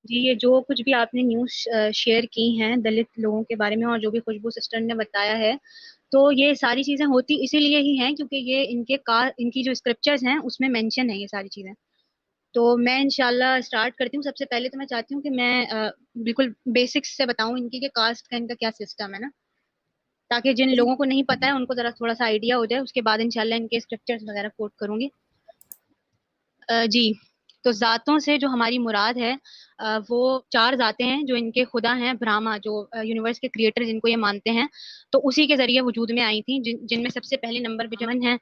जी, ये जो कुछ भी आपने न्यूज़ शेयर की हैं दलित लोगों के बारे में और जो भी खुशबू सिस्टर ने बताया है, तो ये सारी चीजें होती इसीलिए ही हैं क्योंकि ये इनकी जो स्क्रिप्चर्स हैं उसमें मेंशन है ये सारी चीजें। तो मैं इंशाल्लाह स्टार्ट करती हूँ। सबसे पहले तो मैं चाहती हूँ कि मैं बिल्कुल बेसिक्स से बताऊं इनकी कि कास्ट का इनका क्या सिस्टम है ना, ताकि जिन जी। लोगों को नहीं पता है उनको जरा थोड़ा सा आइडिया हो जाए। उसके बाद इंशाल्लाह इनके स्क्रिप्चर्स वगैरह कोट करूंगी। जी, तो जातों से जो हमारी मुराद है, वो चार जातें हैं जो इनके खुदा हैं ब्रह्मा, जो यूनिवर्स के क्रिएटर जिनको ये मानते हैं। तो उसी के जरिए वजूद में आई थी, जिनमें सबसे पहले नंबर पे जमन है,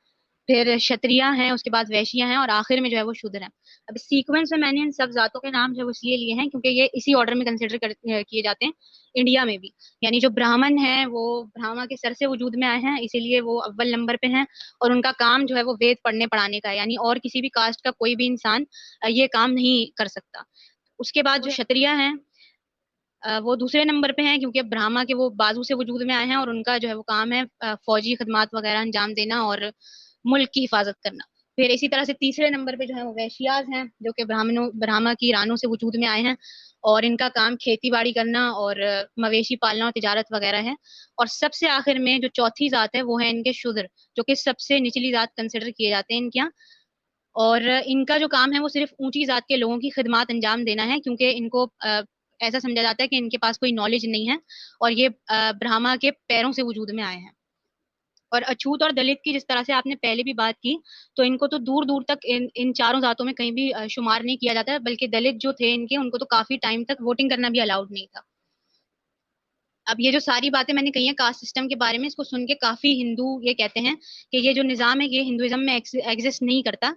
फिर क्षत्रिया हैं, उसके बाद वैश्या हैं और आखिर में जो है वो शूद्र हैं। अब सीक्वेंस में मैंने इन सब जातों के नाम जो है वो इसलिए लिए हैं क्योंकि ये इसी ऑर्डर में किए जाते हैं इंडिया में भी। यानी जो ब्राह्मण है वो ब्रह्मा के सर से वजूद में आए हैं, इसीलिए वो अव्वल नंबर पे हैं। और उनका काम जो है वो वेद पढ़ने पढ़ाने का है, यानी और किसी भी कास्ट का कोई भी इंसान ये काम नहीं कर सकता। उसके बाद जो क्षत्रिय हैं, वो दूसरे नंबर पे हैं क्योंकि ब्राह्मा के वो बाजू से वजूद में आए हैं और उनका जो है वो काम है फौजी खदमात वगैरह अंजाम देना और मुल्क की हिफाजत करना। फिर इसी तरह से तीसरे नंबर पे जो है वो वैश्याज हैं, जो कि ब्राह्मणों की रानों से वजूद में आए हैं और इनका काम खेती बाड़ी करना और मवेशी पालना और तिजारत वगैरह है। और सबसे आखिर में जो चौथी जात है वो है इनके शूद्र, जो कि सबसे निचली जात कंसिडर किए जाते हैं इनके यहाँ। और इनका जो काम है वो सिर्फ ऊंची जात के लोगों की खिदमत अंजाम देना है, क्योंकि इनको ऐसा समझा जाता है कि इनके पास कोई नॉलेज नहीं है और ये ब्राह्मा के पैरों से वजूद में आए हैं। और अछूत और दलित की जिस तरह से आपने पहले भी बात की, तो इनको तो दूर दूर तक इन चारों जातों में कहीं भी शुमार नहीं किया जाता है, बल्कि दलित जो थे इनके उनको तो काफी टाइम तक वोटिंग करना भी अलाउड नहीं था। अब ये जो सारी बातें मैंने कही हैं कास्ट सिस्टम के बारे में, इसको सुन के काफी हिंदू ये कहते हैं कि ये जो निजाम है ये हिंदुइज्म में एग्जिस्ट नहीं करता।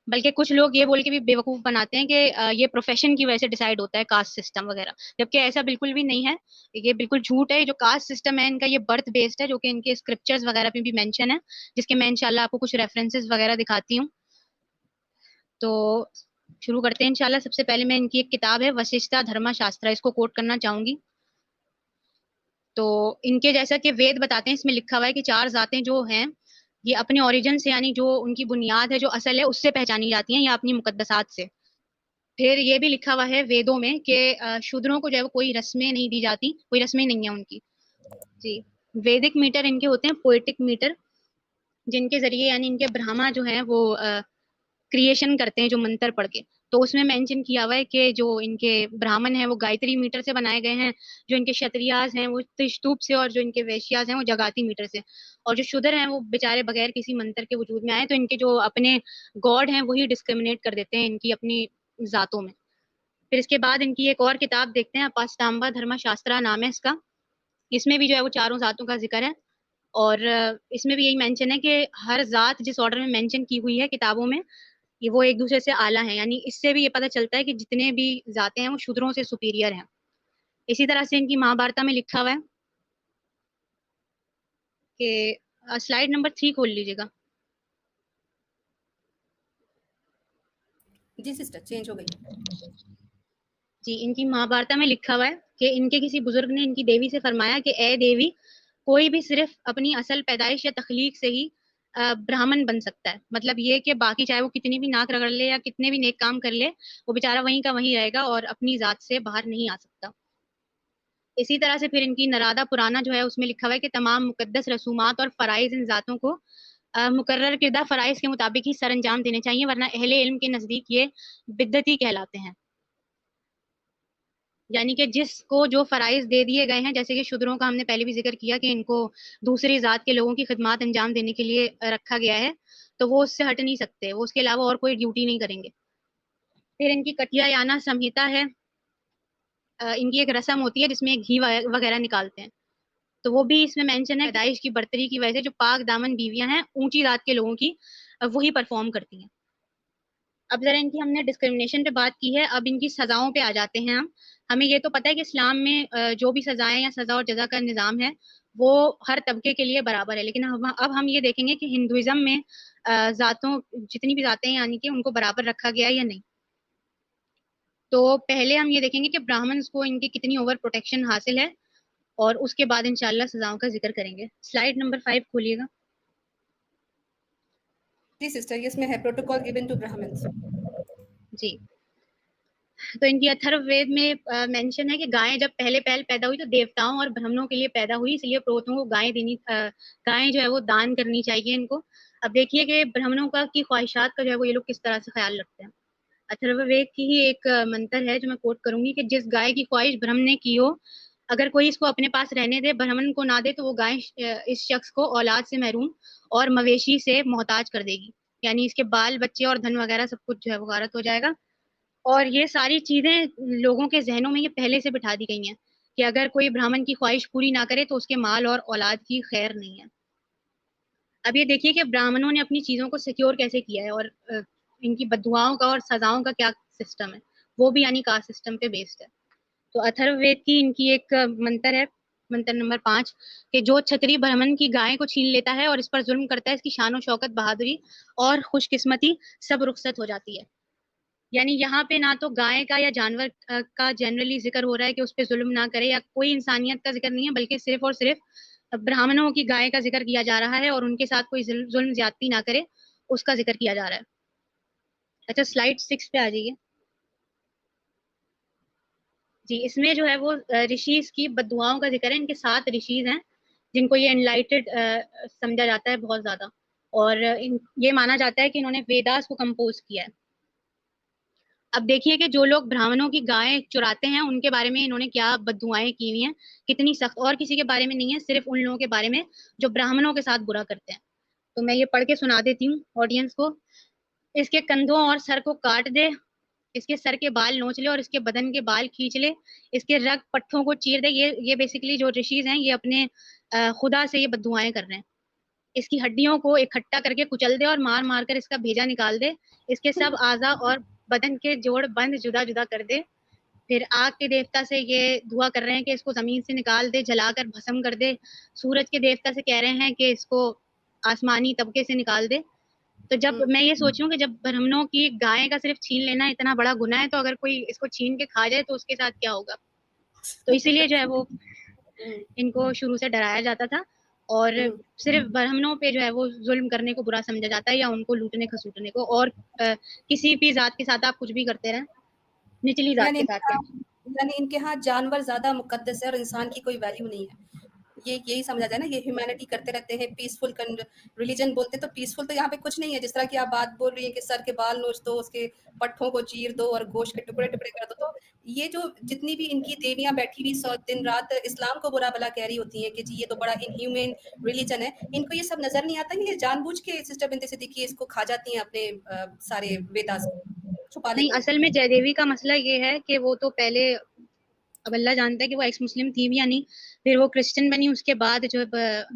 बल्कि कुछ लोग ये बोल के भी बेवकूफ बनाते हैं कि ये प्रोफेशन की वजह से डिसाइड होता है कास्ट सिस्टम वगैरह, जबकि ऐसा बिल्कुल भी नहीं है। ये बिल्कुल झूठ है। जो कास्ट सिस्टम है इनका ये बर्थ बेस्ड है, जो कि इनके स्क्रिप्चर्स वगैरह पे भी मेंशन है, जिसके मैं इंशाल्लाह आपको कुछ रेफरेंसेस वगैरह दिखाती हूँ। तो शुरू करते हैं इंशाल्लाह। सबसे पहले मैं इनकी एक किताब है वशिष्ठा धर्मशास्त्र, इसको कोट करना चाहूंगी। तो इनके जैसा कि वेद बताते हैं, इसमें लिखा हुआ है कि चार जातें जो हैं ये अपने ओरिजिन से, यानी जो उनकी बुनियाद है जो असल है उससे पहचानी जाती हैं या अपनी मुकद्दसात से। फिर ये भी लिखा हुआ है वेदों में कि शूद्रों को जो है वो कोई रस्में नहीं दी जाती, कोई रस्में नहीं है उनकी। जी, वैदिक मीटर इनके होते हैं पोएटिक मीटर, जिनके जरिए यानी इनके ब्राह्मा जो है वो क्रिएशन करते हैं जो मंत्र पढ़ के। तो उसमें मेंशन किया हुआ है कि जो इनके ब्राह्मण हैं वो गायत्री मीटर से बनाए गए हैं, जो इनके क्षत्रियास हैं वो त्रिस्तूप से, और जो इनके वैश्यास हैं वो जगाती मीटर से। और जो शूद्र हैं वो बेचारे बगैर किसी मंत्र के वजूद में आए, तो इनके जो अपने गॉड हैं वही डिस्क्रिमिनेट कर देते हैं इनकी अपनी जातों में। फिर इसके बाद इनकी एक और किताब देखते हैं, अपाष्टाम्बा धर्मशास्त्रा नाम है इसका। इसमें भी जो है वो चारों जातों का जिक्र है। और इसमें भी यही मेंशन है कि हर जात जिस ऑर्डर में मेंशन की हुई है किताबों में, ये वो एक दूसरे से आला है। यानी इससे भी ये पता चलता है कि जितने भी जाते हैं वो शूद्रों से सुपीरियर हैं। इसी तरह से इनकी महाभारता में लिखा हुआ है कि स्लाइड नंबर 3 खोल लीजिएगा। जी सिस्टर, चेंज हो गई। जी, इनकी महाभारता में लिखा हुआ है कि इनके किसी बुजुर्ग ने इनकी देवी से फरमाया कि ए देवी, कोई भी सिर्फ अपनी असल पैदाइश या तखलीक से ही ब्राह्मण बन सकता है। मतलब ये कि बाकी चाहे वो कितनी भी नाक रगड़ ले या कितने भी नेक काम कर ले, वो बेचारा वहीं का वहीं रहेगा और अपनी जात से बाहर नहीं आ सकता। इसी तरह से फिर इनकी नरादा पुराना जो है उसमें लिखा हुआ है कि तमाम मुकद्दस रसूमात और फराइज इन जातों को मुकर्रर किरदा फराइज के मुताबिक ही सर अंजाम देने चाहिए, वरना अहले इल्म के नजदीक ये बिद्दती कहलाते हैं। यानी कि जिसको जो फराइज दे दिए गए हैं, जैसे कि शूद्रों का हमने पहले भी जिक्र किया कि इनको दूसरी जात के लोगों की खिदमत अंजाम देने के लिए रखा गया है, तो वो उससे हट नहीं सकते, वो उसके अलावा और कोई ड्यूटी नहीं करेंगे। फिर इनकी कटिया याना संहिता है। इनकी एक रस्म होती है जिसमें घी वगैरह निकालते हैं। तो वो भी इसमें मेंशन है, पैदाइश की बर्तरी की वजह से जो पाक दामन बीवियां हैं ऊंची जात के लोगों की, वही परफॉर्म करती हैं। अब जरा इनकी हमने डिस्क्रिमिनेशन पे बात की है, अब इनकी सजाओं पे आ जाते हैं हम। हमें ये तो पता है कि इस्लाम में जो भी सजाएं या सजा और जजा का निज़ाम है वो हर तबके के लिए बराबर है, लेकिन अब हम ये देखेंगे कि हिंदुइज्म में जातों, जितनी भी जातें हैं यानी कि उनको बराबर रखा गया है या नहीं। तो पहले हम ये देखेंगे कि ब्राह्मण्स को इनकी कितनी ओवर प्रोटेक्शन हासिल है, और उसके बाद इंशाल्लाह सजाओं का जिक्र करेंगे। Slide number 5 खोलिएगा। जी सिस्टर, ये इसमें है प्रोटोकॉल गिवन टू ब्राह्मण्स। जी, तो इनकी अथर्ववेद में मेंशन है कि गायें जब पहले पहल पैदा हुई तो देवताओं और ब्राह्मणों के लिए पैदा हुई, इसलिए पुरोहितों को गायें जो है वो दान करनी चाहिए इनको। अब देखिए कि ब्राह्मणों का की ख्वाहिशात का जो है वो ये लोग किस तरह से ख्याल रखते हैं। अथर्ववेद की ही एक मंत्र है जो मैं कोट करूंगी कि जिस गाय की ख्वाहिश ब्रह्म ने की हो, अगर कोई इसको अपने पास रहने दे, ब्राह्मण को ना दे, तो वो गाय इस शख्स को औलाद से महरूम और मवेशी से मोहताज कर देगी। यानी इसके बाल बच्चे और धन वगैरह सब कुछ जो है वो गारत हो जाएगा। और ये सारी चीजें लोगों के जहनों में ये पहले से बिठा दी गई हैं कि अगर कोई ब्राह्मण की ख्वाहिश पूरी ना करे तो उसके माल और औलाद की खैर नहीं है। अब ये देखिए कि ब्राह्मणों ने अपनी चीजों को सिक्योर कैसे किया है, और इनकी बददुआओं का और सजाओं का क्या सिस्टम है, वो भी यानी कास्ट सिस्टम पे बेस्ड है। तो अथर्ववेद की इनकी एक मंत्र है, मंत्र नंबर 5, कि जो क्षत्रिय ब्राह्मण की गाय को छीन लेता है और इस पर जुल्म करता है, इसकी शान और शौकत, बहादुरी और खुशकिस्मती सब रुखसत हो जाती है। यानी यहाँ पे ना तो गाय का या जानवर का जनरली जिक्र हो रहा है कि उस पर जुल्म ना करे, या कोई इंसानियत का जिक्र नहीं है, बल्कि सिर्फ और सिर्फ ब्राह्मणों की गाय का जिक्र किया जा रहा है और उनके साथ कोई जुल्म ज्यादती ना करे उसका जिक्र किया जा रहा है। अच्छा, स्लाइड 6 पे आ जाइए जी। इसमें जो है वो ऋषिज की बददुआओं का जिक्र है। इनके 7 ऋषिज हैं जिनको ये एनलाइटेड समझा जाता है बहुत ज्यादा, और ये माना जाता है कि इन्होंने वेदास को कंपोज किया है। अब देखिए कि जो लोग ब्राह्मणों की गायें चुराते हैं उनके बारे में इन्होंने क्या बददुआएं की हुई हैं, कितनी सख्त, और किसी के बारे में नहीं है, सिर्फ उन लोगों के बारे में जो ब्राह्मणों के साथ बुरा करते हैं। तो मैं ये पढ़ के सुना देती हूँ ऑडियंस को। इसके कंधों और सर को काट दे, इसके सर के बाल नोच ले और इसके बदन के बाल खींच ले, इसके रग पट्टों को चीर दे। ये बेसिकली जो ऋषिज हैं ये अपने खुदा से ये बददुआएं कर रहे हैं। इसकी हड्डियों को इकट्ठा करके कुचल दे और मार मार कर इसका भेजा निकाल दे। इसके सब आजा और बदन के जोड़ बंद जुदा जुदा कर दे। फिर आग के देवता से ये दुआ कर रहे हैं कि इसको जमीन से निकाल दे, जलाकर भस्म कर दे। सूरज के देवता से कह रहे हैं कि इसको आसमानी तबके से निकाल दे। तो जब मैं ये सोचूं कि जब ब्राह्मणों की गाय का सिर्फ छीन लेना इतना बड़ा गुनाह है, तो अगर कोई इसको छीन के खा जाए तो उसके साथ क्या होगा। तो इसीलिए जो है वो इनको शुरू से डराया जाता था, और सिर्फ ब्राह्मणों पे जो है वो जुल्म करने को बुरा समझा जाता है, या उनको लूटने खसूटने को, और किसी भी जात के साथ आप कुछ भी करते रहें, निचली जात के साथ। यानी इनके यहाँ जानवर ज्यादा मुकद्दस है और इंसान की कोई वैल्यू नहीं है। ये यही समझा जाए ना, ये ह्यूमैनिटी करते रहते हैं, पीसफुल रिलीजन बोलते हैं, तो पीसफुल तो यहाँ पे कुछ नहीं है। जिस तरह की आप बात बोल रही है कि सर के बाल नोच दो, उसके पट्ठों को चीर दो और गोश्त के टुकड़े टुकड़े कर दो, तो ये जो जितनी भी इनकी देवियां बैठी हुई दिन रात इस्लाम को बुरा भला कह रही होती है कि जी ये तो बड़ा इनह्यूमन रिलीजन है, इनको ये सब नजर नहीं आता कि ये जानबूझ के सिस्टर बिनते सिद्दीकी इसको खा जाती हैं अपने सारे वेदास को छुपाने नहीं, के लिए। असल में जयदेवी का मसला ये है कि वो तो पहले, अब अल्लाह जानता है कि वो एक्स मुस्लिम थी भी या नहीं, फिर वो क्रिश्चियन बनी, उसके बाद जो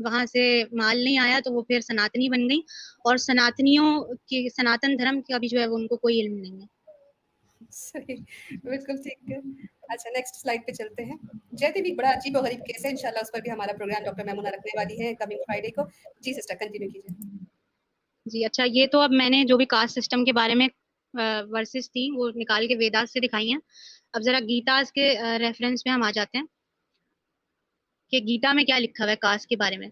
वहां से माल नहीं आया तो वो फिर सनातनी बन गई, और सनातनियों की, सनातन धर्म का भी जो है वो उनको कोई इल्म नहीं है। सही, बिल्कुल ठीक है। अच्छा, नेक्स्ट स्लाइड पे चलते हैं। जयदेवी बड़ा अजीब और गरीब केस है, इंशाल्लाह उस पर भी हमारा प्रोग्राम डॉक्टर मैमूना रखने वाली है कमिंग फ्राइडे को। जी सिस्टर कंटिन्यू कीजिए। जी अच्छा, ये तो अब मैंने जो भी कास्ट सिस्टम के बारे में वर्सेस थी वो निकाल के वेदास से दिखाई हैं। अब जरा गीतास के रेफरेंस में हम आ जाते हैं कि गीता में क्या लिखा हुआ है कास्ट के बारे में।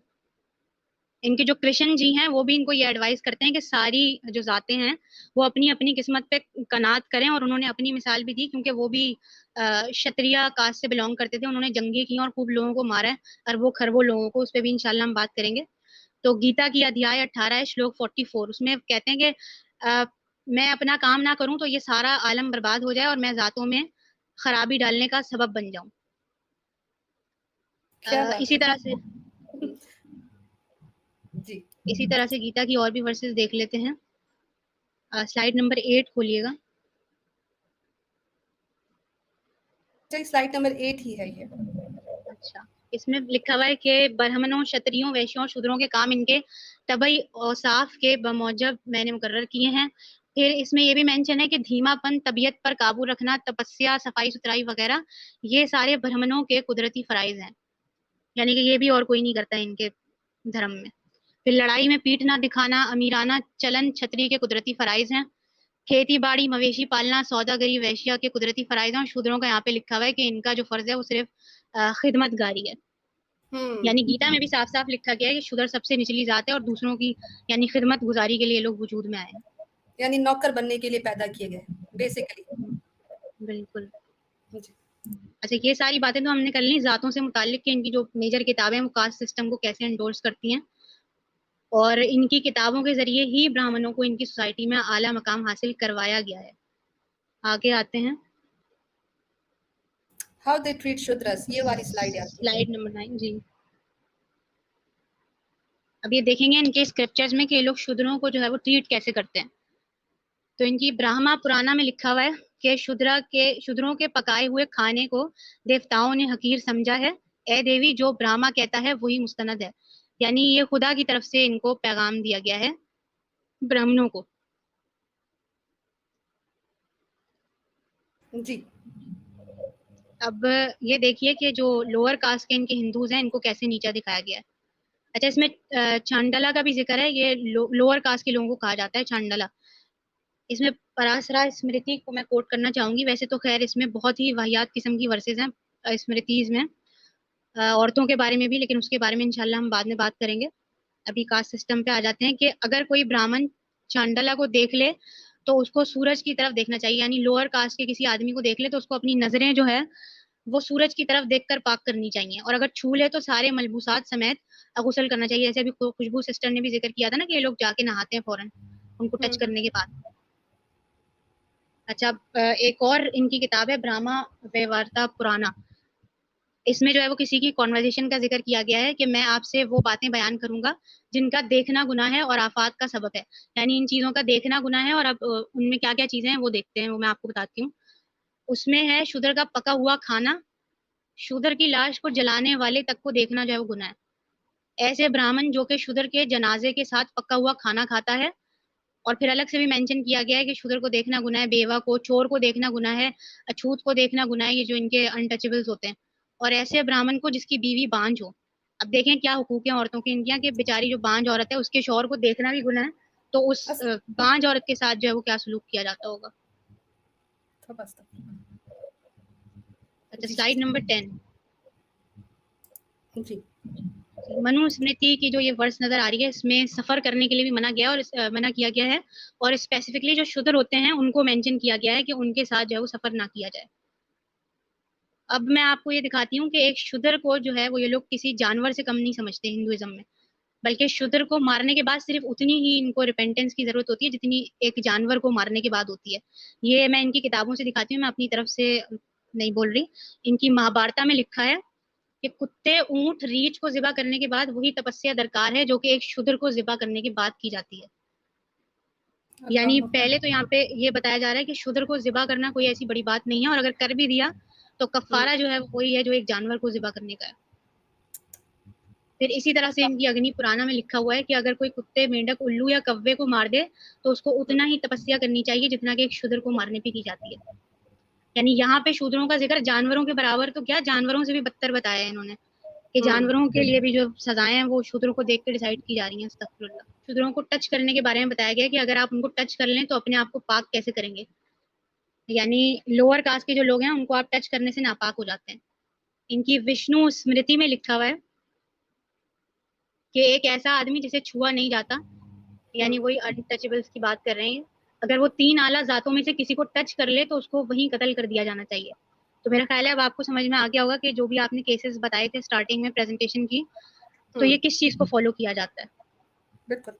इनके जो कृष्ण जी हैं वो भी इनको ये एडवाइस करते हैं कि सारी जो जातें हैं वो अपनी अपनी किस्मत पे कनात करें, और उन्होंने अपनी मिसाल भी दी क्योंकि वो भी क्षत्रिय कास्ट से बिलोंग करते थे। उन्होंने जंगे की और खूब लोगों को मारा है, अरबों खरबों लोगों को। उस पर भी इंशाल्लाह हम बात करेंगे। तो गीता की अध्याय 18 है, श्लोक 44, उसमें कहते हैं कि मैं अपना काम ना करूं तो ये सारा आलम बर्बाद हो जाए और मैं जातों में खराबी डालने का सबब बन जाऊं। क्या बात इसी है। तरह से जी इसी तरह से गीता की और भी वर्सेस देख लेते हैं। Slide number 8 खोलिएगा। स्लाइड नंबर 8 ही है ये। अच्छा, इसमें लिखा हुआ है कि ब्राह्मणों, क्षत्रियों, वैश्यों और शूद्रों के काम इनके तबई औसाफ के बमौजब मैंने मुकर्रर किए हैं। फिर इसमें ये भी मेंशन है कि धीमापन, तबीयत पर काबू रखना, तपस्या, सफाई सुथराई वगैरह, ये सारे ब्राह्मणों के कुदरती फराइज हैं। यानी कि ये भी और कोई नहीं करता है इनके धर्म में। फिर लड़ाई में पीठ ना दिखाना, अमीराना चलन क्षत्रिय के कुदरती फराइज हैं। खेती बाड़ी, मवेशी पालना, सौदागरी, वैश्या के कुदरती फराइज हैं। और शूद्रों का यहाँ पे लिखा हुआ है कि इनका जो फर्ज है वो सिर्फ खिदमतगारी है। यानी गीता में भी साफ साफ लिखा गया है कि शूद्र सबसे निचली जात है और दूसरों की यानी खिदमत गुजारी के लिए लोग वजूद में आए हैं। यानी नौकर बनने के लिए पैदा किए गए बेसिकली। बिल्कुल। जी। अच्छा, ये सारी बातें तो हमने कर ली जातों से मुताल्लिक कि इनकी जो मेजर किताबें हैं वो कास्ट सिस्टम को कैसे एंडोर्स करती हैं, और इनकी किताबों के जरिए ही ब्राह्मणों को इनकी सोसाइटी में आला मकाम हासिल करवाया गया है। आगे आते हैं। हाउ दे ट्रीट शूद्रस, ये वाली स्लाइड है आपकी। स्लाइड नंबर 9 जी। अब ये देखेंगे इनके स्क्रिप्चर्स में कि ये लोग शूद्रों को जो है वो ट्रीट कैसे करते हैं। तो इनकी ब्राह्मा पुराना में लिखा हुआ है कि शूद्रों के पकाए हुए खाने को देवताओं ने हकीर समझा है। ए देवी, जो ब्राह्मा कहता है वही मुस्तनद है। यानी ये खुदा की तरफ से इनको पैगाम दिया गया है ब्राह्मणों को। जी। अब ये देखिए कि जो लोअर कास्ट के इनके हिंदूज हैं इनको कैसे नीचा दिखाया गया है। अच्छा, इसमें चांडला का भी जिक्र है। ये लोअर कास्ट के लोगों को कहा जाता है चांडला। इसमें पराशरा स्मृति को मैं कोट करना चाहूंगी। वैसे तो खैर इसमें बहुत ही वाहियात किस्म की वर्सेस हैं स्मृतिज में, औरतों के बारे में भी, लेकिन उसके बारे में इंशाल्लाह हम बाद में बात करेंगे। अभी कास्ट सिस्टम पे आ जाते हैं कि अगर कोई ब्राह्मण चांडला को देख ले तो उसको सूरज की तरफ देखना चाहिए। यानी लोअर कास्ट के किसी आदमी को देख ले तो उसको अपनी नजरें जो है वो सूरज की तरफ देखकर पाक करनी चाहिए, और अगर छू ले तो सारे मलबूसात समेत गुस्ल करना चाहिए। जैसे अभी खुशबू सिस्टर ने भी जिक्र किया था ना कि ये लोग जाके नहाते हैं फौरन उनको टच हम्म। करने के बाद। अच्छा, एक और इनकी किताब है ब्राह्मा व्यवहारता पुराना। इसमें जो है वो किसी की कॉन्वर्जेशन का जिक्र किया गया है कि मैं आपसे वो बातें बयान करूंगा जिनका देखना गुनाह है और आफात का सबब है। यानी इन चीजों का देखना गुनाह है, और अब उनमें क्या क्या चीजें हैं वो देखते हैं, वो मैं आपको बताती हूँ। उसमें है शूद्र का पका हुआ खाना। शूद्र की लाश को जलाने वाले तक को देखना जो है वो गुनाह है। ऐसे ब्राह्मण जो कि शूद्र के जनाजे के साथ पका हुआ खाना खाता है। और फिर अलग से भी मेंशन किया गया है कि शूद्र को देखना गुनाह है, बेवा को, चोर को देखना गुनाह है, अछूत को देखना गुनाह है, ये जो इनके अनटचेबल्स होते हैं। और ऐसे ब्राह्मण को जिसकी बीवी बांझ हो। अब देखें क्या हुकूक है औरतों के इनके यहाँ, कि बेचारी जो बांझ औरत है उसके शौहर को देखना भी गुनाह है, तो उस बस बांझ औरत के साथ जो है वो क्या सलूक किया जाता होगा। तो बस तो। अच्छा, जी। Slide number 10। जी। मनुस्मृति की जो ये वर्ष नजर आ रही है इसमें सफर करने के लिए भी मना गया और मना किया गया है। और स्पेसिफिकली जो शूद्र होते हैं उनको मेंशन किया गया है कि उनके साथ जो है वो सफर ना किया जाए। अब मैं आपको ये दिखाती हूँ कि एक शूद्र को जो है वो ये लोग किसी जानवर से कम नहीं समझते हिंदुइज्म में, बल्कि शूद्र को मारने के बाद सिर्फ उतनी ही इनको रिपेंटेंस की जरूरत होती है जितनी एक जानवर को मारने के बाद होती है। ये मैं इनकी किताबों से दिखाती हूँ, मैं अपनी तरफ से नहीं बोल रही। इनकी महाभारता में लिखा है कि कुत्ते, ऊंट, रीछ को जिबा करने के बाद वही तपस्या दरकार है जो कि एक शूद्र को जिबा करने के बाद की जाती है। यानी अल्लाह पहले अकबर। तो यहाँ पे ये बताया जा रहा है कि शूद्र को जिबा करना कोई ऐसी बड़ी बात नहीं है, और अगर कर भी दिया तो हम्म। कफारा जो है वो वही है जो एक जानवर को जिबा करने का है। फिर इसी तरह से इनकी अग्नि पुराना में लिखा हुआ है कि अगर कोई कुत्ते, मेंढक, उल्लू या कव्वे को मार दे तो उसको उतना ही तपस्या करनी चाहिए जितना कि एक शूद्र को मारने पे की जाती है। यानी यहाँ पे शूद्रों का जिक्र जानवरों के बराबर तो क्या, जानवरों से भी बदतर बताया है इन्होंने, कि हम्म। जानवरों के लिए भी जो सजाएं हैं वो शूद्रों को देख कर डिसाइड की जा रही हैं। अस्तगफुरुल्लाह। शूद्रों को टच करने के बारे में बताया गया कि अगर आप उनको टच कर लें तो अपने आप को पाक कैसे करेंगे। यानी लोअर कास्ट के जो लोग हैं उनको आप टच करने से नापाक हो जाते हैं। इनकी विष्णु स्मृति में लिखा हुआ है कि एक ऐसा आदमी जिसे छुआ नहीं जाता, यानी हम्म। वही अनटचेबल्स की बात कर रहे हैं, अगर वो तीन आला जातों में से किसी को टच कर ले तो उसको वहीं कत्ल कर दिया जाना चाहिए। तो मेरा ख्याल है अब आपको समझ में आ गया होगा कि जो भी आपने केसेस बताए थे स्टार्टिंग में प्रेजेंटेशन की, तो ये हम्म। किस चीज को फॉलो किया जाता है। बिल्कुल।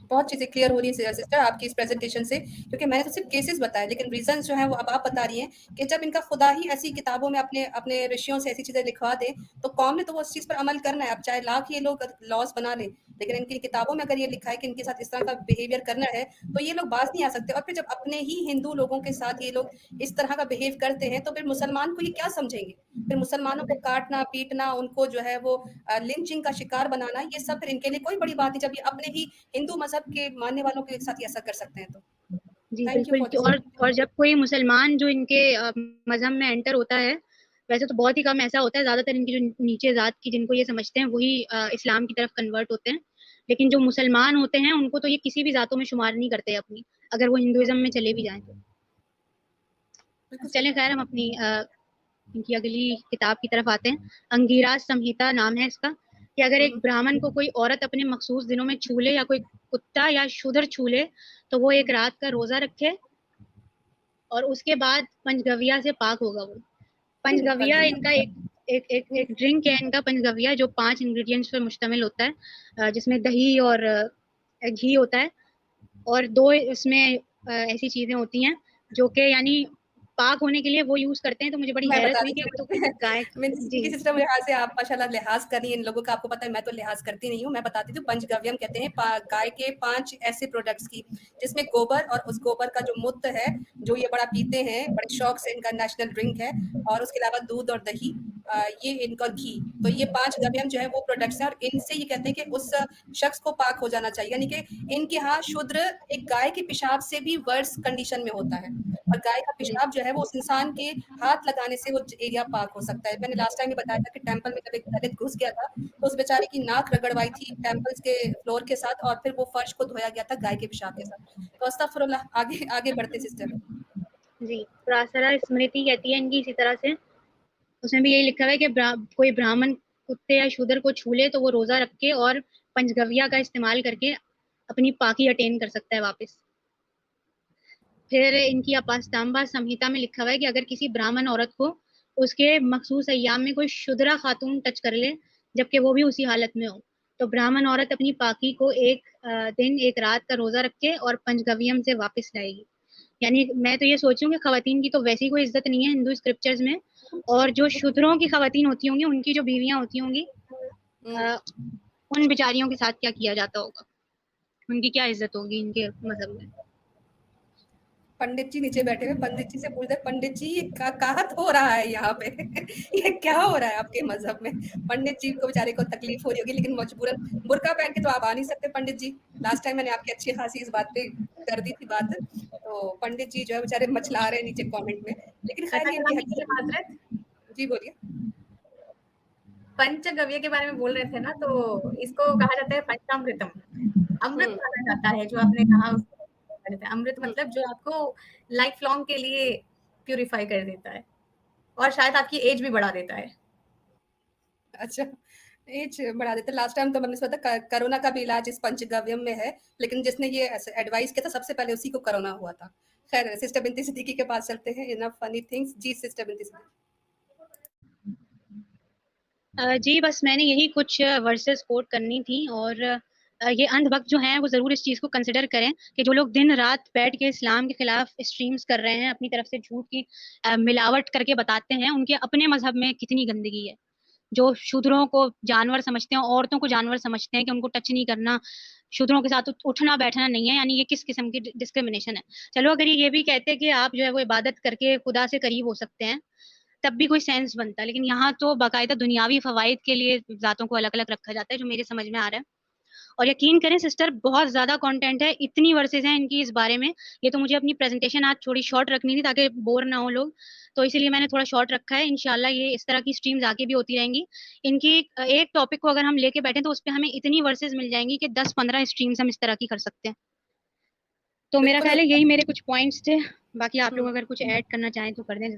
बहुत चीज़ें क्लियर हो रही हैं सिस्टर आपकी इस प्रेज़ेंटेशन से, क्योंकि मैंने तो सिर्फ़ केसेस बताए, लेकिन रीज़न्स जो हैं वो अब आप बता रही हैं कि जब इनका खुदा ही ऐसी किताबों में अपने अपने ऋषियों से ऐसी चीज़ें लिखवा दे, तो कौम ने तो वो उस चीज़ पर अमल करना है। अब चाहे लाख ये लोग लॉज़ बना लें, लेकिन इनकी किताबों में अगर ये लिखा है कि इनके साथ इस तरह का बिहेवियर करना है, तो ये लोग बाज़ नहीं आ सकते। और फिर जब अपने ही हिंदू लोगों के साथ ये लोग इस तरह का बिहेव करते हैं, तो फिर मुसलमान को ये क्या समझेंगे? फिर मुसलमानों को काटना, पीटना, उनको जो है वो लिंचिंग का शिकार बनाना, ये सब फिर इनके लिए कोई बड़ी बात नहीं, जब ये अपने ही हिंदू मज़हब के मानने वालों के साथ ही ऐसा कर सकते हैं तो। जी थैंक यू बिल्कुल। For this. और जब कोई मुसलमान जो इनके मजहब में एंटर होता है, वैसे तो बहुत ही कम ऐसा होता है, ज्यादातर इनकी जो नीचे जात की जिनको ये समझते हैं वही इस्लाम की तरफ कन्वर्ट होते हैं। लेकिन जो मुसलमान होते हैं उनको तो ये किसी भी जातों में शुमार नहीं करते अपनी, अगर वो हुँ, हिंदुइज्म में चले भी जाएं तो। बिल्कुल सही चलें, बात खैर है। हम अपनी इनकी अगली किताब की तरफ आते हैं। अंगीराज संहिता नाम है इसका। कि अगर हुँ, एक हुँ, ब्राह्मण को कोई औरत अपने मखसूस दिनों में छू ले या कोई कुत्ता या शूद्र छू ले तो वो एक रात का रोजा रखे और उसके बाद पंचगव्या से पाक होगा वो। पंचगव्या पंचगव्य इनका एक ड्रिंक है इनका पंचगव्या, जो 5 इंग्रेडिएंट्स पर मुश्तमिल होता है, जिसमें दही और घी होता है, और 2 इसमें ऐसी चीजें होती हैं जो कि यानी पाक होने के लिए वो यूज करते हैं। तो मुझे बड़ी मैं हैरत बता हुई कि देती तो हूँ गाय। मीन्स जी इनके सिस्टम लिहाज से आप माशाल्लाह लिहाज कर रही हैं इन लोगों का, आपको पता है मैं तो लिहाज करती नहीं हूँ। मैं बताती हूँ पंचगव्यम कहते हैं गाय के 5 ऐसे प्रोडक्ट्स की, जिसमें गोबर और उस गोबर का जो मूत्र है, जो ये बड़ा पीते हैं बड़े शौक से, इनका नेशनल ड्रिंक है, और उसके अलावा दूध और दही, ये इनका घी। तो ये 5 गव्यम जो है वो प्रोडक्ट्स हैं, और इनसे ये कहते हैं कि उस शख्स को पाक हो जाना चाहिए। यानी कि इनके यहाँ शूद्र एक गाय के पेशाब से भी वर्स कंडीशन में होता है, और गाय का जी पेशाब जो है वो उस इंसान के हाथ लगाने से वो एरिया पाक हो सकता है। मैंने लास्ट टाइम भी बताया था कि टेम्पल में जब एक दलित घुस गया था, तो उस बेचारे की नाक रगड़वाई थी टेम्पल्स के फ्लोर के साथ, और फिर वो फर्श को धोया गया था गाय के पेशाब के साथ। तो अस्तगफुरुल्लाह, आगे आगे बढ़ते सिस्टर। जी, प्रासरा स्मृति कहती है इनकी इसी तरह से। उसमें भी यही लिखा हुआ है कि कोई ब्राह्मण कुत्ते या शूद्र को छू ले तो वो रोजा रख के और पंचगव्या का इस्तेमाल करके अपनी पाकी अटेन कर सकता है वापस। फिर इनकी अपास्तांबा संहिता में लिखा हुआ है कि अगर किसी ब्राह्मण औरत को उसके मखसूस अय्याम में कोई शुद्रा खातून टच कर ले, जबकि वो भी उसी हालत में हो, तो ब्राह्मण औरत अपनी पाकी को एक दिन एक रात का रोजा रख के और पंचगव्यम से वापस लाएगी। यानी मैं तो ये सोचूं कि खवातीन की तो वैसी कोई इज्जत नहीं है हिंदू स्क्रिप्चर्स में, और जो शूद्रों की खवातीन होती होंगी, उनकी जो बीवियां होती होंगी, अ, उन बेचारियों के साथ क्या किया जाता होगा, उनकी क्या इज्जत होगी इनके मजहब में। पंडित जी नीचे बैठे हुए, पंडित जी से पूछ रहे, पंडित जी ये काहत हो रहा है यहाँ पे ये क्या हो रहा है आपके मजहब में? पंडित जी को बेचारे को तकलीफ हो रही होगी, लेकिन मजबूरन बुर्का पहन के तो आप आ नहीं सकते पंडित जी। लास्ट टाइम मैंने आपकी अच्छी खासी इस बात पे कर दी थी बात, तो पंडित जी जो है बेचारे मचला रहे हैं नीचे कमेंट में, लेकिन खैर अच्छा ये चला इनकी मीठी हकीकत। हजरत, जी बोलिए। पंचगव्य के बारे में बोल रहे थे ना, तो इसको कहा जाता है पंचामृतम। अमृत हम्म माना जाता है, जो आपने कहा उसको कहा जाता है अमृत, हम्म मतलब जो आपको लाइफ लॉन्ग के लिए प्यूरिफाई कर देता है, और शायद आपकी एज भी बढ़ा देता है। अच्छा, एज बढ़ा देते। लास्ट टाइम तो मैंने सोचा था कोरोना का भी इलाज इस पंचगव्यम में है, लेकिन जिसने ये एडवाइस किया था सबसे पहले उसी को कोरोना हुआ था। खैर सिस्टर बिनती सिद्दीकी के पास चलते हैं। Enough funny things. जी सिस्टर बिनती सिद्दीकी। जी बस मैंने यही कुछ वर्सेस कोट करनी थी, और ये अंधभक्त जो हैं वो जरूर इस चीज को कंसिडर करें कि जो लोग दिन रात बैठ के इस्लाम के खिलाफ स्ट्रीम्स कर रहे हैं, अपनी तरफ से झूठ की मिलावट करके बताते हैं, उनके अपने मजहब में कितनी गंदगी है। जो शूद्रों को जानवर समझते हैं, औरतों को जानवर समझते हैं कि उनको टच नहीं करना, शूद्रों के साथ उठना बैठना नहीं है, यानी ये किस किस्म की डिस्क्रिमिनेशन है। चलो अगर ये भी कहते हैं कि आप जो है वो इबादत करके खुदा से करीब हो सकते हैं, तब भी कोई सेंस बनता, लेकिन यहाँ तो बाकायदा दुनियावी फवाइद के लिए जातों को अलग अलग रखा जाता है, जो मेरे समझ में आ रहा है। और यकीन करें सिस्टर, बहुत ज्यादा कंटेंट है, इतनी वर्सेस हैं इनकी इस बारे में। ये तो मुझे अपनी प्रेजेंटेशन आज थोड़ी शॉर्ट रखनी थी ताकि बोर ना हो लोग, तो इसीलिए मैंने थोड़ा शॉर्ट रखा है। इंशाल्लाह ये इस तरह की स्ट्रीम्स आगे भी होती रहेंगी। इनकी एक टॉपिक को अगर हम लेके बैठे तो उस पर हमें इतनी वर्सेस मिल जाएंगी कि 10-15 स्ट्रीम्स हम इस तरह की कर सकते हैं। तो मेरा बिल्कुल ख्याल है होता यही मेरे कुछ पॉइंट्स थे। बाकी आप है। लोग अगर कुछ ऐड करना चाहें तो कर दें।